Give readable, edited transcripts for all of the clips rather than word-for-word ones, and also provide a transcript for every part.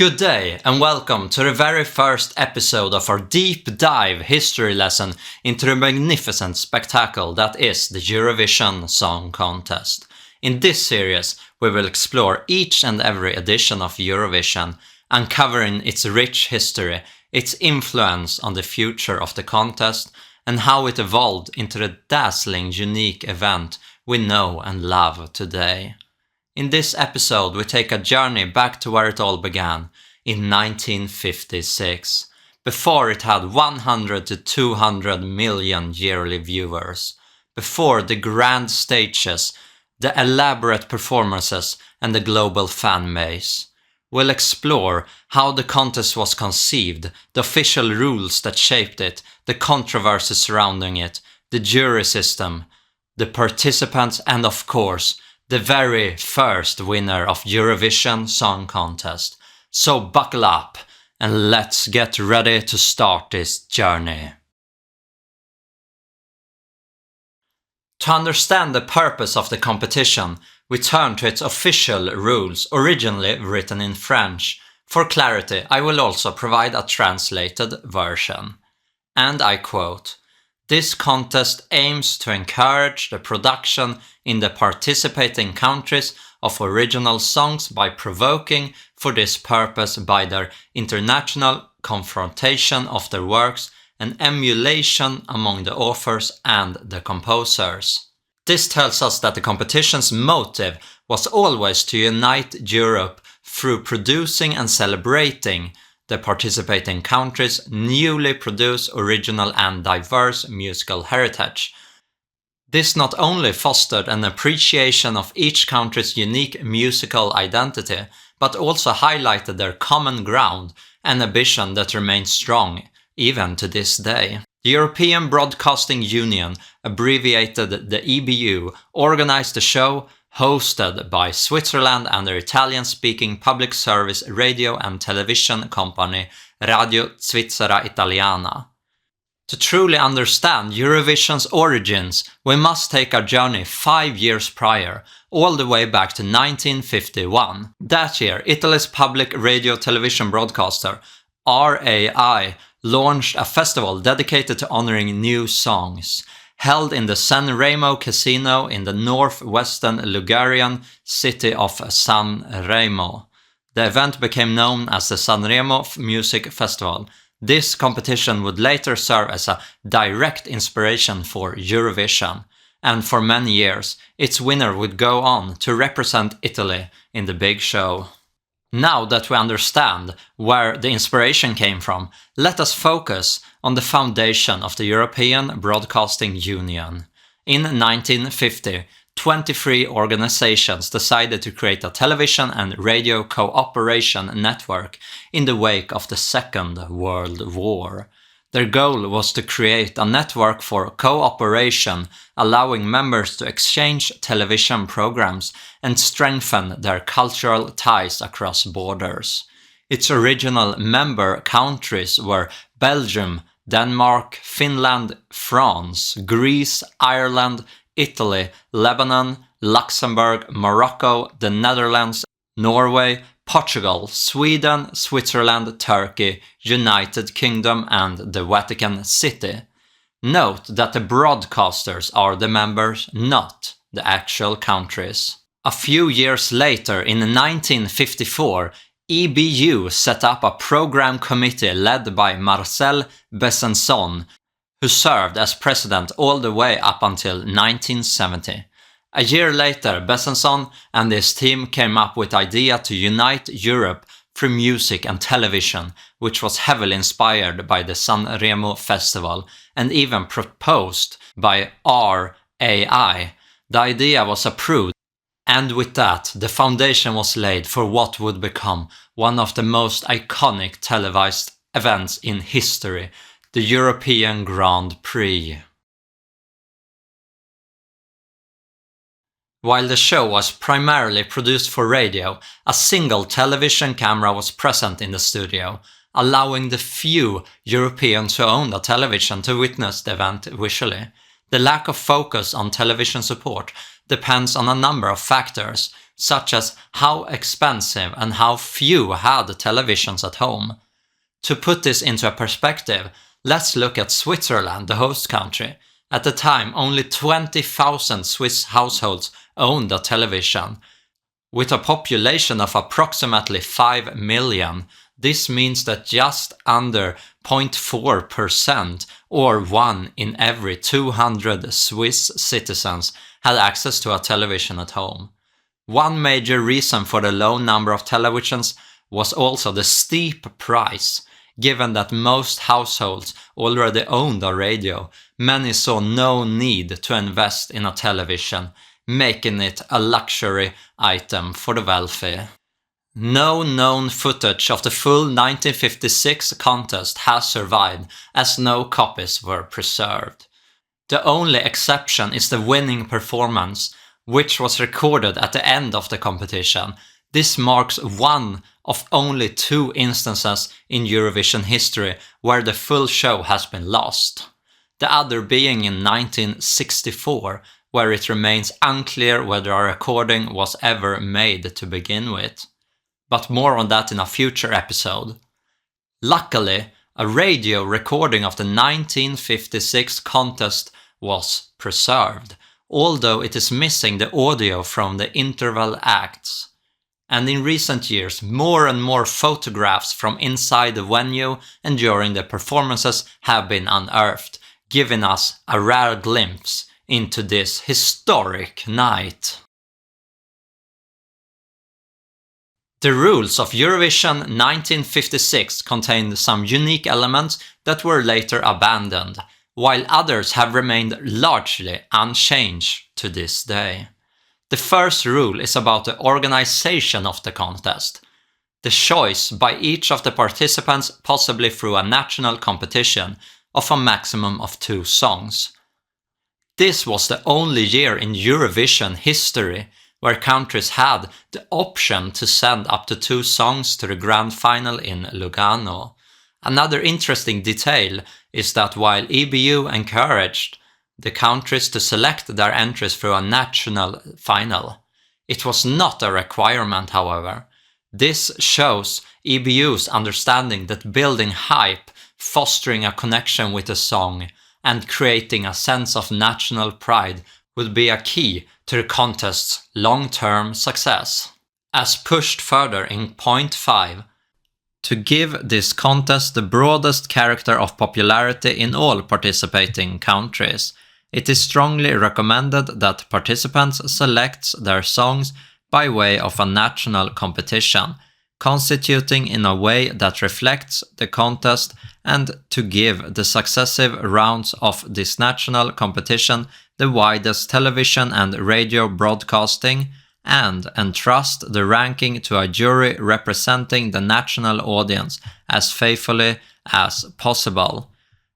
Good day and welcome to the very first episode of our deep dive history lesson into the magnificent spectacle that is the Eurovision Song Contest. In this series, we will explore each and every edition of Eurovision, uncovering its rich history, its influence on the future of the contest, and how it evolved into the dazzling, unique event we know and love today. In this episode, we take a journey back to where it all began, in 1956, before it had 100 to 200 million yearly viewers, before the grand stages, the elaborate performances, and the global fan base. We'll explore how the contest was conceived, the official rules that shaped it, the controversy surrounding it, the jury system, the participants, and of course, the very first winner of Eurovision Song Contest. So buckle up and let's get ready to start this journey. To understand the purpose of the competition, we turn to its official rules, originally written in French. For clarity, I will also provide a translated version. And I quote, "This contest aims to encourage the production in the participating countries of original songs by provoking for this purpose by their international confrontation of their works and emulation among the authors and the composers." This tells us that the competition's motive was always to unite Europe through producing and celebrating the participating countries' newly produced original and diverse musical heritage. This not only fostered an appreciation of each country's unique musical identity, but also highlighted their common ground and ambition that remains strong even to this day. The European Broadcasting Union, abbreviated the EBU, organized the show, hosted by Switzerland and their Italian-speaking public service radio and television company Radio Svizzera Italiana. To truly understand Eurovision's origins, we must take our journey 5 years prior, all the way back to 1951. That year, Italy's public radio television broadcaster, RAI, launched a festival dedicated to honoring new songs. Held in the San Remo Casino in the northwestern Ligurian city of San Remo. The event became known as the San Remo Music Festival. This competition would later serve as a direct inspiration for Eurovision, and for many years, its winner would go on to represent Italy in the big show. Now that we understand where the inspiration came from, let us focus on the foundation of the European Broadcasting Union. In 1950, 23 organizations decided to create a television and radio cooperation network in the wake of the Second World War. Their goal was to create a network for cooperation, allowing members to exchange television programs and strengthen their cultural ties across borders. Its original member countries were Belgium, Denmark, Finland, France, Greece, Ireland, Italy, Lebanon, Luxembourg, Morocco, the Netherlands, Norway, Portugal, Sweden, Switzerland, Turkey, United Kingdom and the Vatican City. Note that the broadcasters are the members, not the actual countries. A few years later, in 1954, EBU set up a program committee led by Marcel Besançon, who served as president all the way up until 1970. A year later, Besançon and his team came up with the idea to unite Europe through music and television, which was heavily inspired by the San Remo Festival and even proposed by RAI. The idea was approved, and with that, the foundation was laid for what would become one of the most iconic televised events in history, the European Grand Prix. While the show was primarily produced for radio, a single television camera was present in the studio, allowing the few Europeans who owned a television to witness the event visually. The lack of focus on television support depends on a number of factors, such as how expensive and how few had televisions at home. To put this into a perspective, let's look at Switzerland, the host country. At the time, only 20,000 Swiss households owned a television. With a population of approximately 5 million, this means that just under 0.4% or 1 in every 200 Swiss citizens had access to a television at home. One major reason for the low number of televisions was also the steep price. Given that most households already owned a radio, many saw no need to invest in a television, making it a luxury item for the wealthy. No known footage of the full 1956 contest has survived, as no copies were preserved. The only exception is the winning performance, which was recorded at the end of the competition. This marks one of only 2 instances in Eurovision history where the full show has been lost. The other being in 1964, where it remains unclear whether a recording was ever made to begin with. But more on that in a future episode. Luckily, a radio recording of the 1956 contest was preserved, although it is missing the audio from the interval acts. And in recent years, more and more photographs from inside the venue and during the performances have been unearthed, giving us a rare glimpse into this historic night. The rules of Eurovision 1956 contained some unique elements that were later abandoned, while others have remained largely unchanged to this day. The first rule is about the organization of the contest. The choice by each of the participants, possibly through a national competition, of a maximum of 2 songs. This was the only year in Eurovision history where countries had the option to send up to 2 songs to the grand final in Lugano. Another interesting detail is that while EBU encouraged the countries to select their entries through a national final, it was not a requirement, however. This shows EBU's understanding that building hype, fostering a connection with a song, and creating a sense of national pride would be a key to the contest's long-term success. As pushed further in point 5, to give this contest the broadest character of popularity in all participating countries, it is strongly recommended that participants select their songs by way of a national competition, constituting in a way that reflects the contest, and to give the successive rounds of this national competition the widest television and radio broadcasting, and entrust the ranking to a jury representing the national audience as faithfully as possible.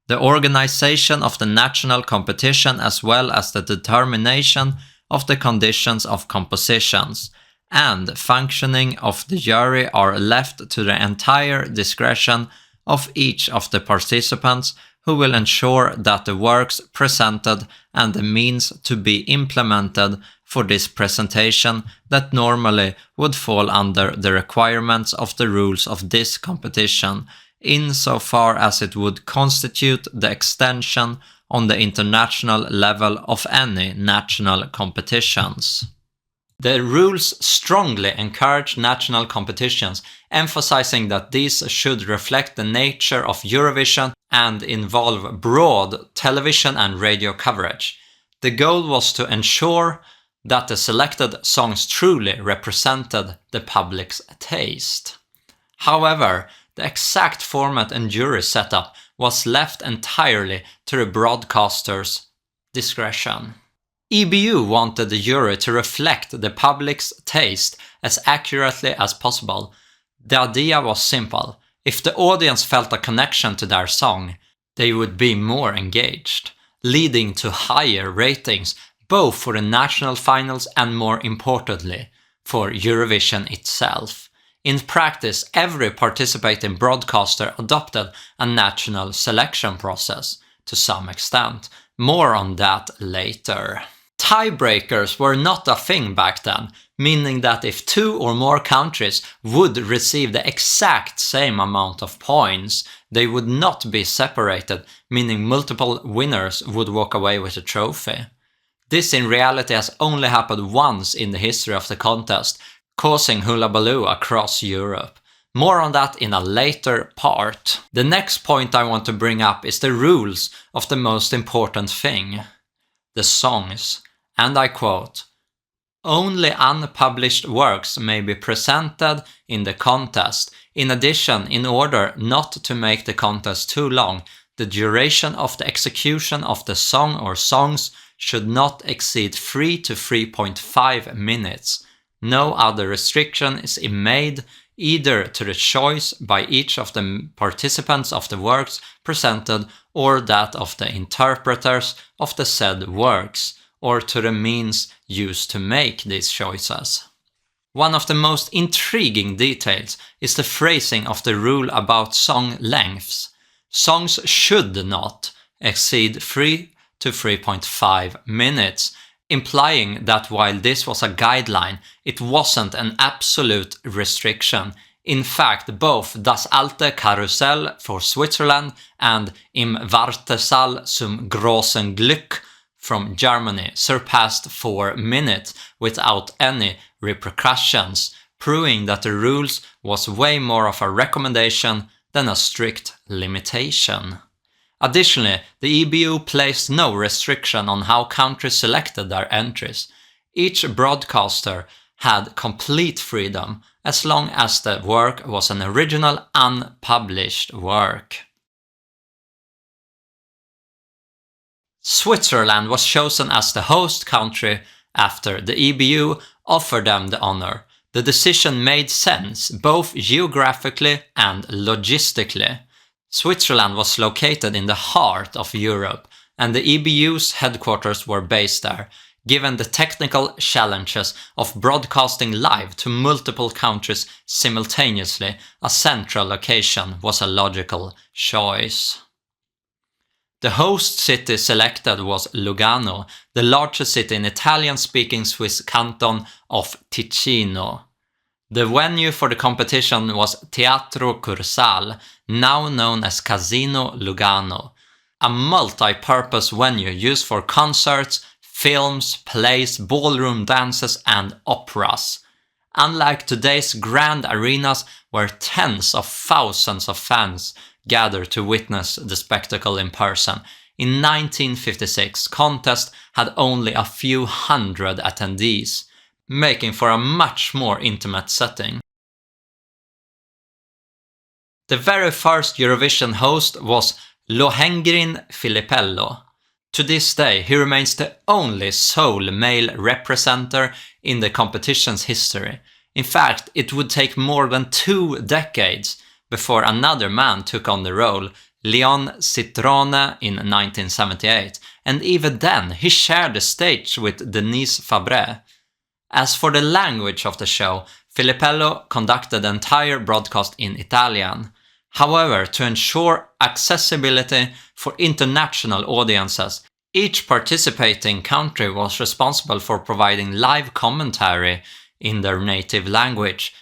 The organization of the national competition, as well as the determination of the conditions of compositions and functioning of the jury, are left to the entire discretion of each of the participants, who will ensure that the works presented and the means to be implemented for this presentation that normally would fall under the requirements of the rules of this competition, insofar as it would constitute the extension on the international level of any national competitions. The rules strongly encourage national competitions, emphasizing that these should reflect the nature of Eurovision and involve broad television and radio coverage. The goal was to ensure that the selected songs truly represented the public's taste. However, the exact format and jury setup was left entirely to the broadcaster's discretion. EBU wanted the jury to reflect the public's taste as accurately as possible. The idea was simple: if the audience felt a connection to their song, they would be more engaged, leading to higher ratings both for the national finals and, more importantly, for Eurovision itself. In practice, every participating broadcaster adopted a national selection process to some extent. More on that later. Tiebreakers were not a thing back then. meaning that if 2 or more countries would receive the exact same amount of points, they would not be separated, meaning multiple winners would walk away with a trophy. This in reality has only happened once in the history of the contest, causing hullabaloo across Europe. More on that in a later part. The next point I want to bring up is the rules of the most important thing, the songs. And I quote, "Only unpublished works may be presented in the contest. In addition, in order not to make the contest too long, the duration of the execution of the song or songs should not exceed 3 to 3.5 minutes. No other restriction is made either to the choice by each of the participants of the works presented or that of the interpreters of the said works, or to the means used to make these choices." One of the most intriguing details is the phrasing of the rule about song lengths. Songs should not exceed 3 to 3.5 minutes, implying that while this was a guideline, it wasn't an absolute restriction. In fact, both Das alte Karussell for Switzerland and Im Wartesaal zum großen Glück from Germany surpassed 4 minutes without any repercussions, proving that the rules was way more of a recommendation than a strict limitation. Additionally, the EBU placed no restriction on how countries selected their entries. Each broadcaster had complete freedom as long as the work was an original unpublished work. Switzerland was chosen as the host country after the EBU offered them the honor. The decision made sense both geographically and logistically. Switzerland was located in the heart of Europe, and the EBU's headquarters were based there. Given the technical challenges of broadcasting live to multiple countries simultaneously, a central location was a logical choice. The host city selected was Lugano, the largest city in Italian-speaking Swiss canton of Ticino. The venue for the competition was Teatro Cursal, now known as Casino Lugano, a multi-purpose venue used for concerts, films, plays, ballroom dances and operas. Unlike today's grand arenas where tens of thousands of fans gather to witness the spectacle in person, in 1956 contest had only a few hundred attendees, making for a much more intimate setting. The very first Eurovision host was Lohengrin Filippello. To this day, he remains the only sole male representer in the competition's history. In fact, it would take more than 2 decades before another man took on the role, Leon Citrone in 1978, and even then he shared the stage with Denise Fabre. As for the language of the show, Filippello conducted the entire broadcast in Italian. However, to ensure accessibility for international audiences, each participating country was responsible for providing live commentary in their native language.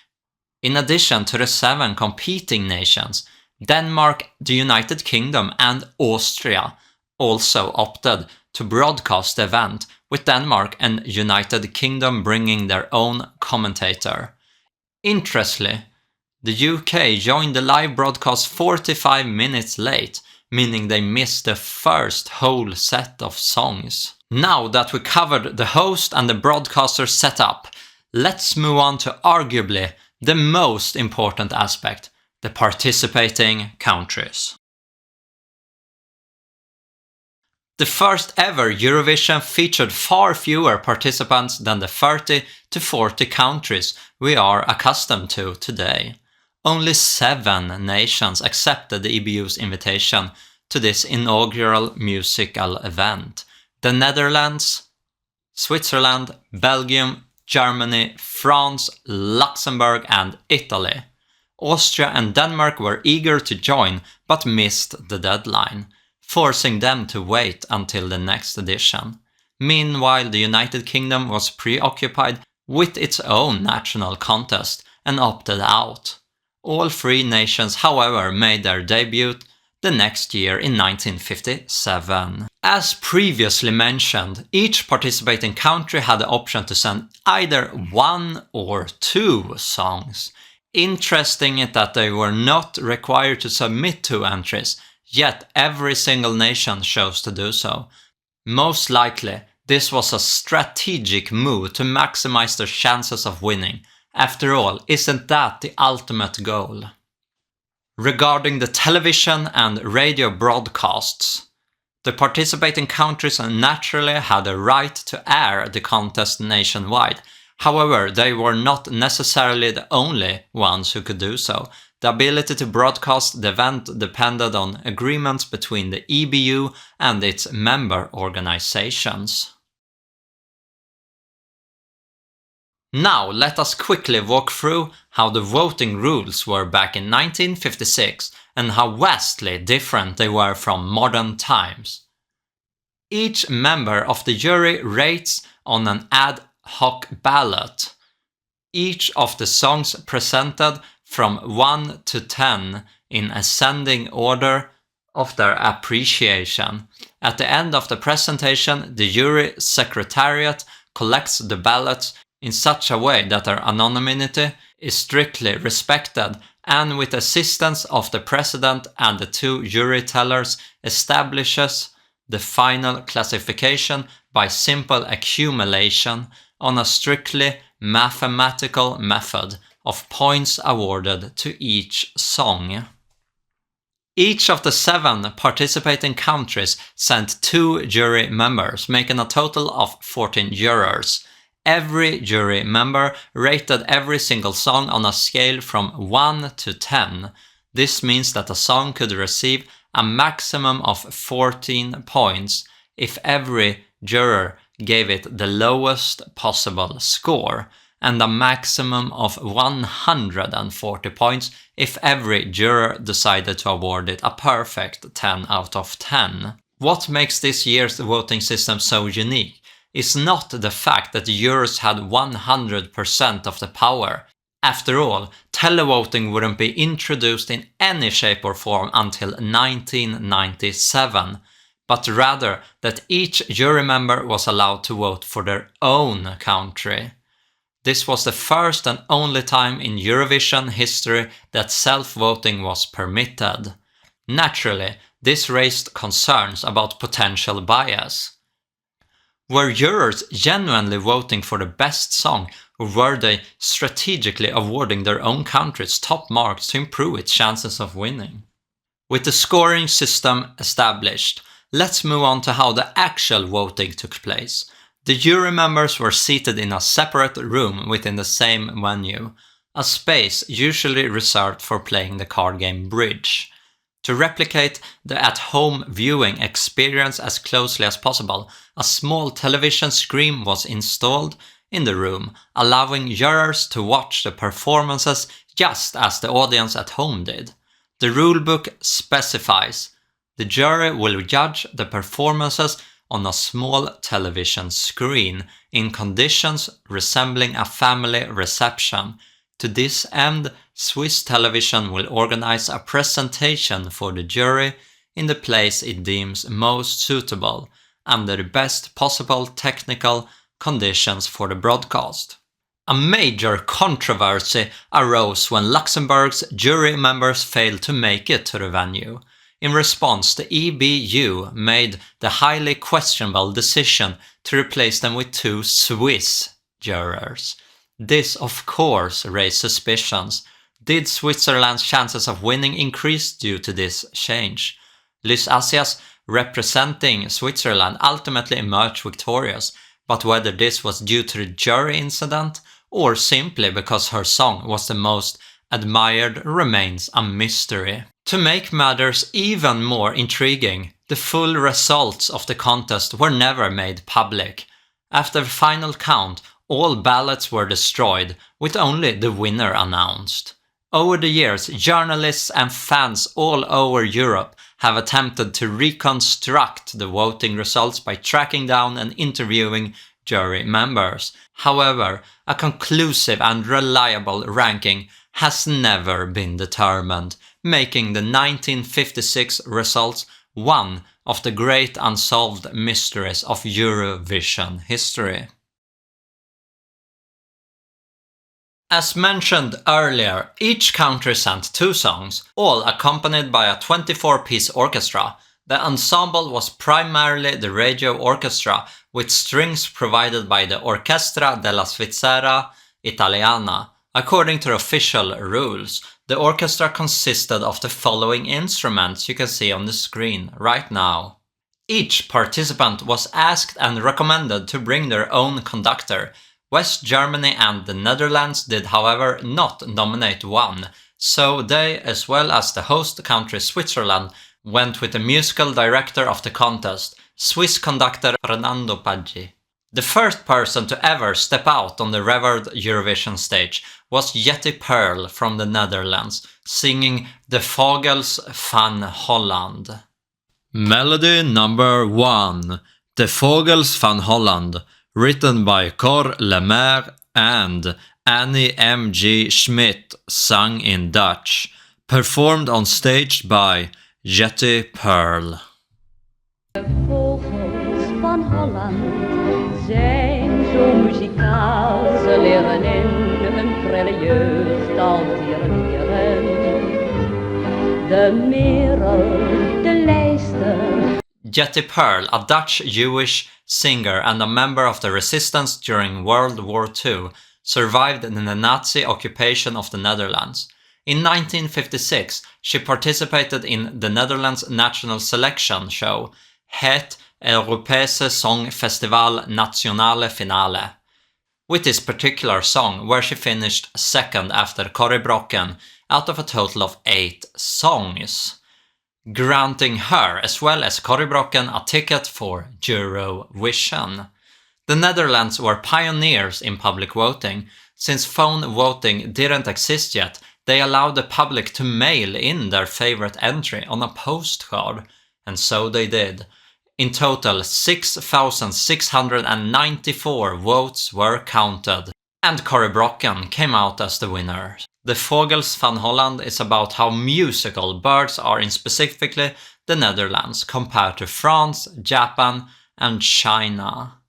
In addition to the 7 competing nations, Denmark, the United Kingdom and Austria also opted to broadcast the event, with Denmark and United Kingdom bringing their own commentator. Interestingly, the UK joined the live broadcast 45 minutes late, meaning they missed the first whole set of songs. Now that we covered the host and the broadcaster setup, let's move on to arguably the most important aspect, the participating countries. The first ever Eurovision featured far fewer participants than the 30 to 40 countries we are accustomed to today. Only 7 nations accepted the EBU's invitation to this inaugural musical event: the Netherlands, Switzerland, Belgium, Germany, France, Luxembourg and Italy. Austria and Denmark were eager to join but missed the deadline, forcing them to wait until the next edition. Meanwhile, the United Kingdom was preoccupied with its own national contest and opted out. All three nations, however, made their debut the next year in 1957. As previously mentioned, each participating country had the option to send either 1 or 2 songs. Interesting is that they were not required to submit 2 entries, yet every single nation chose to do so. Most likely, this was a strategic move to maximize their chances of winning. After all, isn't that the ultimate goal? Regarding the television and radio broadcasts, the participating countries naturally had a right to air the contest nationwide. However, they were not necessarily the only ones who could do so. The ability to broadcast the event depended on agreements between the EBU and its member organizations. Now let us quickly walk through how the voting rules were back in 1956 and how vastly different they were from modern times. Each member of the jury rates on an ad hoc ballot each of the songs presented from 1 to 10 in ascending order of their appreciation. At the end of the presentation, the jury secretariat collects the ballots in such a way that their anonymity is strictly respected, and with assistance of the president and the 2 jury tellers establishes the final classification by simple accumulation on a strictly mathematical method of points awarded to each song. Each of the 7 participating countries sent 2 jury members, making a total of 14 jurors. Every jury member rated every single song on a scale from 1 to 10. This means that a song could receive a maximum of 14 points if every juror gave it the lowest possible score, and a maximum of 140 points if every juror decided to award it a perfect 10 out of 10. What makes this year's voting system so unique is not the fact that the jurors had 100% of the power. After all, televoting wouldn't be introduced in any shape or form until 1997, but rather that each jury member was allowed to vote for their own country. This was the first and only time in Eurovision history that self-voting was permitted. Naturally, this raised concerns about potential bias. Were jurors genuinely voting for the best song, or were they strategically awarding their own country's top marks to improve its chances of winning? With the scoring system established, let's move on to how the actual voting took place. The jury members were seated in a separate room within the same venue, a space usually reserved for playing the card game Bridge. To replicate the at-home viewing experience as closely as possible, a small television screen was installed in the room, allowing jurors to watch the performances just as the audience at home did. The rulebook specifies the jury will judge the performances on a small television screen in conditions resembling a family reception. To this end, Swiss Television will organize a presentation for the jury in the place it deems most suitable, under the best possible technical conditions for the broadcast. A major controversy arose when Luxembourg's jury members failed to make it to the venue. In response, the EBU made the highly questionable decision to replace them with 2 Swiss jurors. This, of course, raised suspicions. Did Switzerland's chances of winning increase due to this change? Lys Asias, representing Switzerland, ultimately emerged victorious, but whether this was due to the jury incident or simply because her song was the most admired remains a mystery. To make matters even more intriguing, the full results of the contest were never made public. After the final count, all ballots were destroyed, with only the winner announced. Over the years, journalists and fans all over Europe have attempted to reconstruct the voting results by tracking down and interviewing jury members. However, a conclusive and reliable ranking has never been determined, making the 1956 results one of the great unsolved mysteries of Eurovision history. As mentioned earlier, each country sent 2 songs, all accompanied by a 24-piece orchestra. The ensemble was primarily the radio orchestra, with strings provided by the Orchestra della Svizzera Italiana. According to official rules, the orchestra consisted of the following instruments you can see on the screen right now. Each participant was asked and recommended to bring their own conductor. West Germany and the Netherlands did, however, not nominate one, so they, as well as the host country Switzerland, went with the musical director of the contest, Swiss conductor Fernando Paggi. The first person to ever step out on the revered Eurovision stage was Jetty Pearl from the Netherlands, singing De Vogels van Holland. Melody number 1, De Vogels van Holland, written by Cor Lemaire and Annie M.G. Schmidt, sung in Dutch, performed on stage by Jetty Pearl. De vogels van Holland zijn zo muzikaal, ze leren in hun prille jeugd al tiranieren. De merel, de lijster. Jetty Pearl, a Dutch Jewish singer and a member of the resistance during World War II, survived in the Nazi occupation of the Netherlands. In 1956, she participated in the Netherlands national selection show, Het Europese Songfestival Nationale Finale, with this particular song where she finished second after Corrie Brokken out of a total of 8 songs, granting her, as well as Corrie Brokken, a ticket for Eurovision. The Netherlands were pioneers in public voting. Since phone voting didn't exist yet, they allowed the public to mail in their favorite entry on a postcard, and so they did. In total, 6,694 votes were counted, and Corrie Brokken came out as the winner. De Vogels van Holland is about how musical birds are in specifically the Netherlands compared to France, Japan, and China,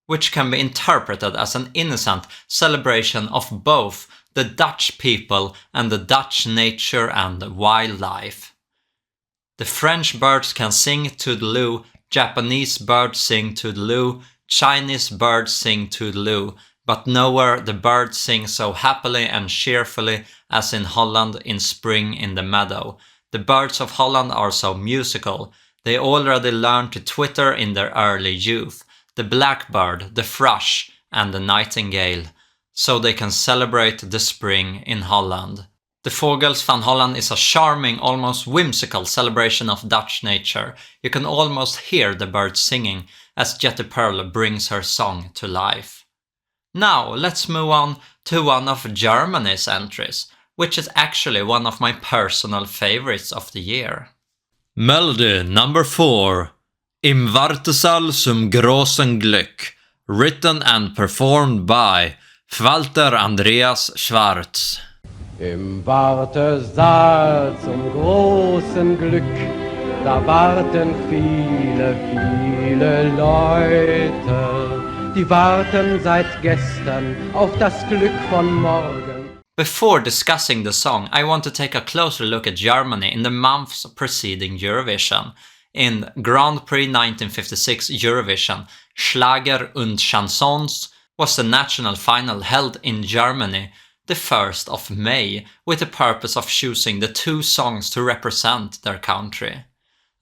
which can be interpreted as an innocent celebration of both the Dutch people and the Dutch nature and wildlife. The French birds can sing toodaloo, Japanese birds sing toodaloo, Chinese birds sing toodaloo, but nowhere the birds sing so happily and cheerfully as in Holland in spring in the meadow. The birds of Holland are so musical. They already learned to twitter in their early youth. The blackbird, the thrush, and the nightingale, so they can celebrate the spring in Holland. De Vogels van Holland is a charming, almost whimsical celebration of Dutch nature. You can almost hear the birds singing as Jetty Pearl brings her song to life. Now let's move on to one of Germany's entries, which is actually one of my personal favorites of the year. Melody number 4, Im Wartesaal zum großen Glück, written and performed by Walter Andreas Schwarz. Im Wartesaal zum großen Glück, da warten viele, viele Leute. Die warten seit gestern auf das Glück von morgen. Before discussing the song, I want to take a closer look at Germany in the months preceding Eurovision. In Grand Prix 1956 Eurovision, Schlager und Chansons was the national final held in Germany the 1st of May, with the purpose of choosing the 2 songs to represent their country.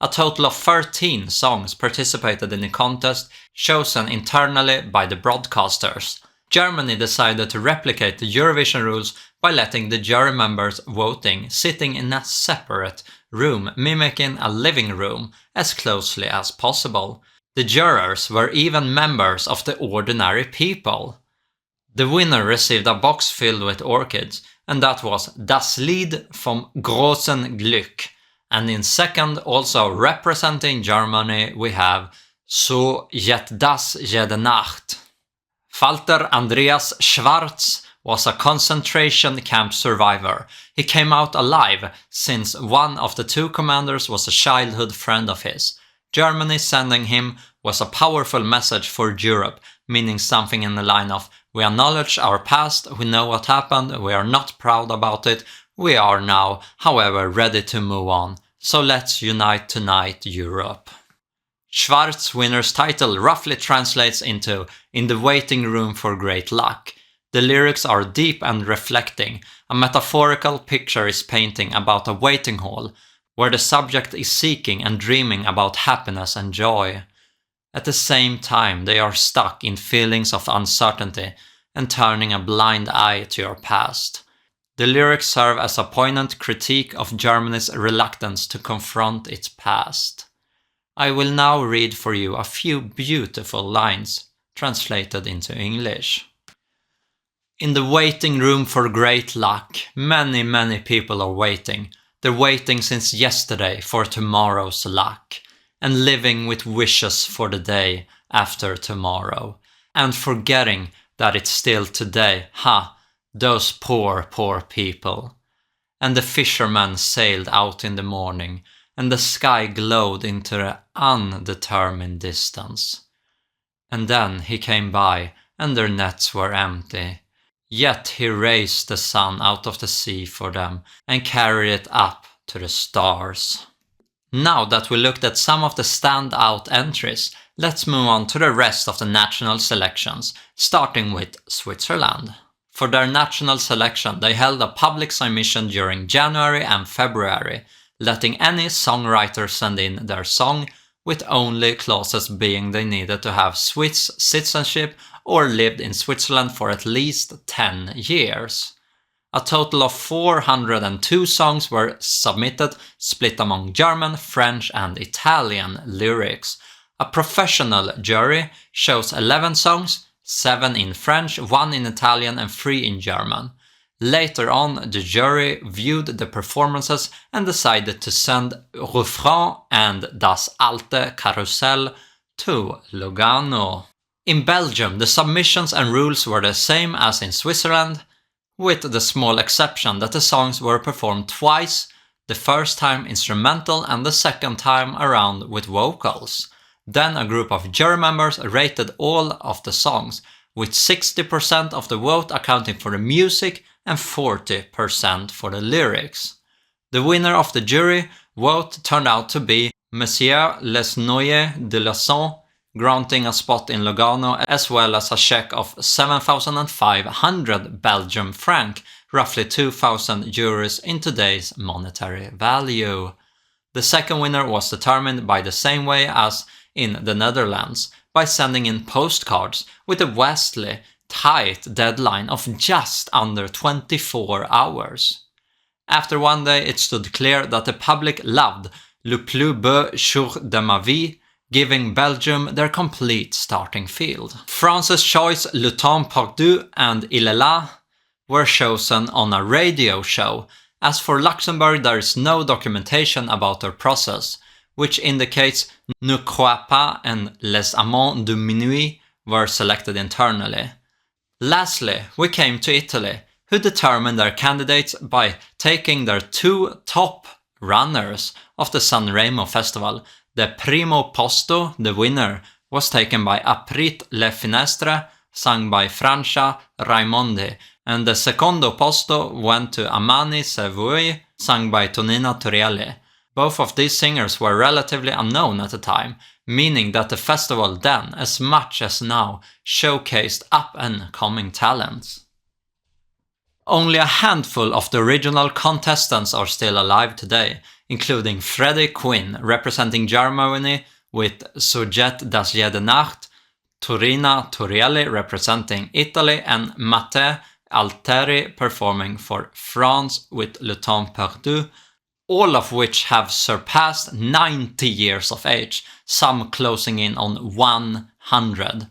A total of 13 songs participated in the contest, chosen internally by the broadcasters. Germany decided to replicate the Eurovision rules by letting the jury members voting sitting in a separate room, mimicking a living room as closely as possible. The jurors were even members of the ordinary people. The winner received a box filled with orchids, and that was Das Lied vom großen Glück. And in second, also representing Germany, we have So geht das jede Nacht. Walter Andreas Schwarz was a concentration camp survivor. He came out alive since one of the two commanders was a childhood friend of his. Germany sending him was a powerful message for Europe, meaning something in the line of, we acknowledge our past, we know what happened, we are not proud about it, we are now, however, ready to move on. So let's unite tonight, Europe. Schwarz winner's title roughly translates into In the Waiting Room for Great Luck. The lyrics are deep and reflecting. A metaphorical picture is painting about a waiting hall, where the subject is seeking and dreaming about happiness and joy. At the same time, they are stuck in feelings of uncertainty and turning a blind eye to your past. The lyrics serve as a poignant critique of Germany's reluctance to confront its past. I will now read for you a few beautiful lines, translated into English. In the waiting room for great luck, many people are waiting. They're waiting since yesterday for tomorrow's luck, and living with wishes for the day after tomorrow, and forgetting that it's still today. Those poor people. And the fisherman sailed out in the morning, and the sky glowed into the undetermined distance. And then he came by, and their nets were empty. Yet he raised the sun out of the sea for them, and carried it up to the stars. Now that we looked at some of the standout entries, let's move on to the rest of the national selections, starting with Switzerland. For their national selection, they held a public submission during January and February, letting any songwriter send in their song, with only clauses being they needed to have Swiss citizenship or lived in Switzerland for at least 10 years. A total of 402 songs were submitted, split among German, French and Italian lyrics. A professional jury chose 11 songs, 7 in French, 1 in Italian and 3 in German. Later on, the jury viewed the performances and decided to send Refrain and Das Alte Karussell to Lugano. In Belgium, the submissions and rules were the same as in Switzerland, with the small exception that the songs were performed twice, the first time instrumental and the second time around with vocals. Then a group of jury members rated all of the songs, with 60% of the vote accounting for the music and 40% for the lyrics. The winner of the jury vote turned out to be Monsieur Lesnoyer de Lasson, granting a spot in Lugano as well as a check of 7,500 Belgian franc, roughly 2,000 euros in today's monetary value. The second winner was determined by the same way as in the Netherlands, by sending in postcards with a vastly tight deadline of just under 24 hours. After one day, it stood clear that the public loved Le plus beau jour de ma vie, giving Belgium their complete starting field. France's choice Le Temps Perdu and Il est là were chosen on a radio show. As for Luxembourg, there is no documentation about their process, which indicates Ne crois pas and Les Amants de Minuit were selected internally. Lastly, we came to Italy, who determined their candidates by taking their two top runners of the Sanremo festival. The primo posto, the winner, was taken by Aprit le Finestre, sung by Francia Raimondi, and the secondo posto went to Amani se vuoi, sung by Tonina Torrielli. Both of these singers were relatively unknown at the time, meaning that the festival then, as much as now, showcased up-and-coming talents. Only a handful of the original contestants are still alive today, including Freddie Quinn representing Germany with Sujet das jede Nacht, Torina Torrielli representing Italy, and Matteo Alteri performing for France with Le Temps Perdu, all of which have surpassed 90 years of age, some closing in on 100.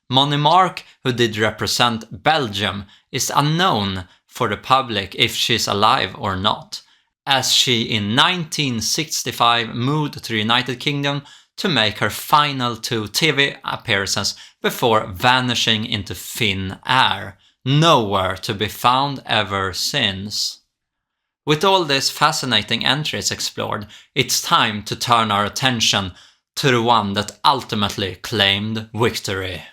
Moni Mark, who did represent Belgium, is unknown for the public if she's alive or not, as she in 1965 moved to the United Kingdom to make her final 2 TV appearances before vanishing into thin air, nowhere to be found ever since. With all these fascinating entries explored, it's time to turn our attention to the one that ultimately claimed victory.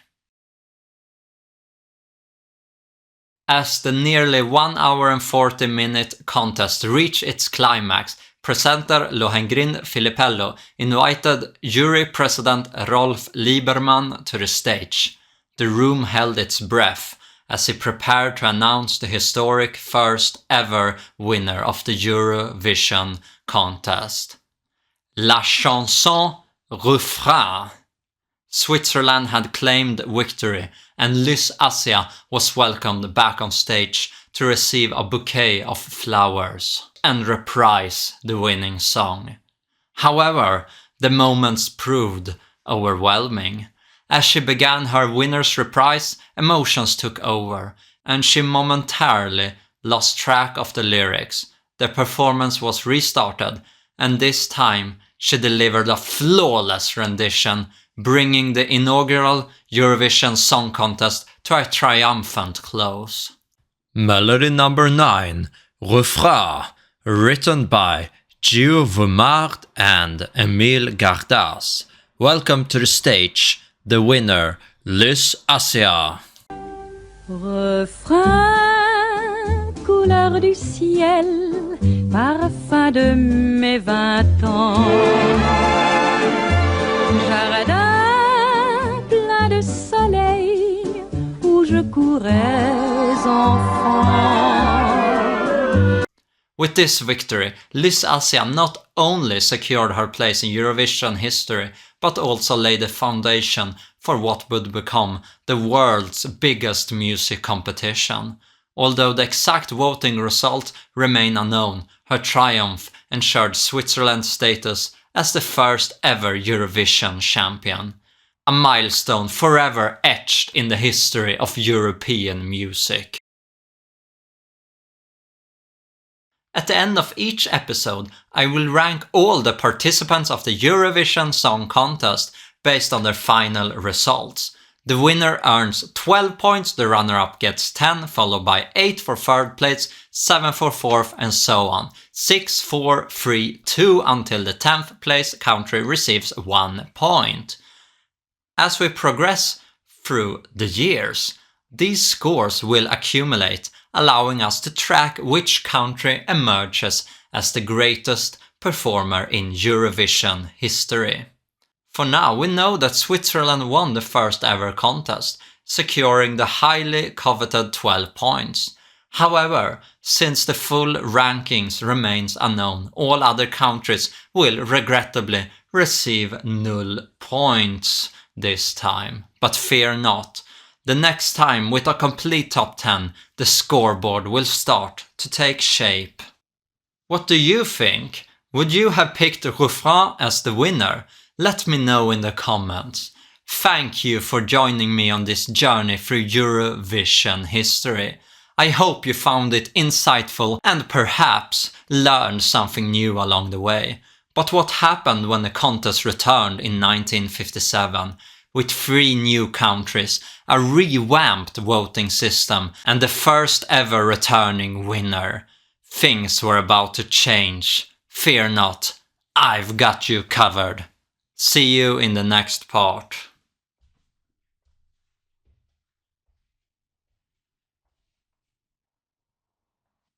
As the nearly 1 hour and 40-minute contest reached its climax, presenter Lohengrin Filippello invited jury president Rolf Lieberman to the stage. The room held its breath as he prepared to announce the historic first ever winner of the Eurovision contest. La chanson refrain. Switzerland had claimed victory, and Lys Assia was welcomed back on stage to receive a bouquet of flowers and reprise the winning song. However, the moments proved overwhelming. As she began her winner's reprise, emotions took over, and she momentarily lost track of the lyrics. The performance was restarted, and this time she delivered a flawless rendition, bringing the inaugural Eurovision Song Contest to a triumphant close. Melody number 9, Refrain, written by Gio Vermaert and Emile Gardas. Welcome to the stage, the winner, Lys Assia. Refrain, couleur du ciel, parfum de mes 20 ans. Jardin plein de soleil où je courais enfant. With this victory, Lys Assia not only secured her place in Eurovision history, but also laid the foundation for what would become the world's biggest music competition. Although the exact voting results remain unknown, her triumph ensured Switzerland's status as the first ever Eurovision champion. A milestone forever etched in the history of European music. At the end of each episode, I will rank all the participants of the Eurovision Song Contest based on their final results. The winner earns 12 points, the runner-up gets 10, followed by 8 for third place, 7 for fourth, and so on. 6, 4, 3, 2 until the 10th place country receives 1 point. As we progress through the years, these scores will accumulate, allowing us to track which country emerges as the greatest performer in Eurovision history. For now, we know that Switzerland won the first ever contest, securing the highly coveted 12 points. However, since the full rankings remains unknown, all other countries will regrettably receive 0 points this time. But fear not. The next time, with a complete top 10, the scoreboard will start to take shape. What do you think? Would you have picked Refrain as the winner? Let me know in the comments. Thank you for joining me on this journey through Eurovision history. I hope you found it insightful and perhaps learned something new along the way. But what happened when the contest returned in 1957? With 3 new countries, a revamped voting system, and the first ever returning winner. Things were about to change. Fear not, I've got you covered. See you in the next part.